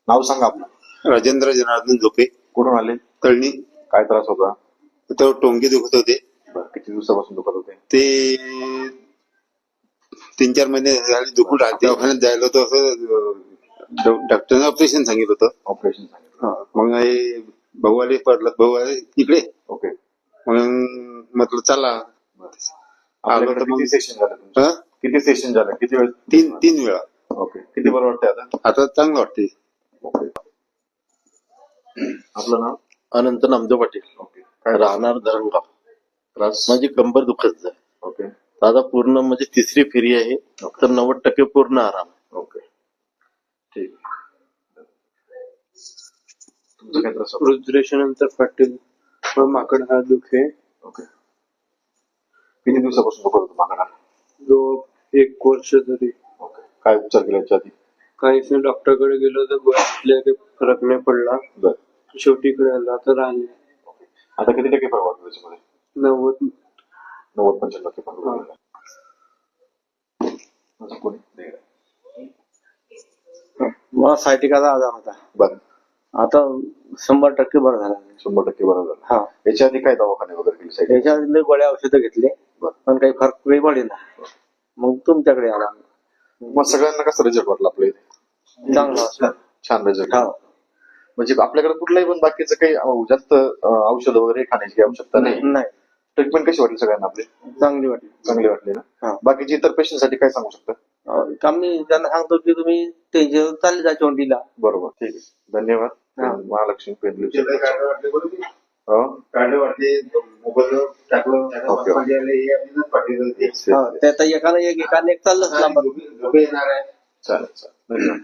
नाव सांगा आपलं. राजेंद्र जनार्दन झोपे. कुठून आले? तळणी. काय त्रास होता? तर टोंगे दुखत होते. किती दिवसापासून दुखत होते? ते 3-4 महिने झाले दुखून राहते. दवाखान्यात जायला होतं असं डॉक्टरने ऑपरेशन सांगितलं होतं. ऑपरेशन सांगितलं. मग हे भाऊ आले इकडे. ओके. मग म्हटलं चला. आपल्याकडे किती सेशन झालं तुमचं? किती सेशन झालं? किती वेळ? 3 वेळा. ओके. किती बरं वाटतंय आता? आता चांगलं वाटते. ओके. आपलं नाव? अनंत नामदेव पाटील. ओके. काय राहणार धरणगाव. त्रास? माझी कंबर दुखत आहे. ओके. आता पूर्ण म्हणजे 3री फेरी आहे, तर 90% पूर्ण आराम. ओके. ठीक. तुमचं काय त्रास होता? रुद्रेशानंतर पाटील. माकड हा दुखे. ओके. किती दिवसापासून दुखत होतं माकडा? जो 1 वर्ष तरी. ओके. काय उपचार केले याच्या आधी? काहीच नाही, डॉक्टरकडे गेलो तर गोळ्या घेतल्या, काही फरक नाही पडला. बर. शेवटी इकडे आला तर आले. आता किती टक्के फरक वाटतो त्याच्यामध्ये? 90. 90-95% फरक वाटतो. अजून कोणी? मला सायटिकाचा आजार होता. बर. आता 100% बरं झाला. 100% बरं झालं. हा. याच्या आधी काय दवाखाने वगैरे केले साहेब? त्याच्यातले गोळ्या औषधं घेतले, पण काही फरक काही पडेना. मग तुमच्याकडे आला. मग सगळ्यांना कसं रिझल्ट वाटला आपल्या इथे? चांगला असला. छान रिझल्ट. हा. म्हणजे आपल्याकडे कुठलाही पण बाकीचं काही जास्त औषध वगैरे खाण्याची आवश्यकता नाही. नाही, ट्रीटमेंट कशी वाटली सगळ्यांना आपली? चांगली वाटली. चांगली वाटली हा. ना? बाकीची इतर पेशंट साठी काय सांगू शकता? आम्ही त्यांना सांगतो की तुम्ही त्याच्या चालले जा चोंडीला. बरोबर. ठीक आहे. धन्यवाद. हा. महालक्ष्मी पेन. काढले वाटते मोबाईल टाकलं. त्यात एकाला एक चाललंच ना. झोपे येणार आहे. चालेल. धन्यवाद.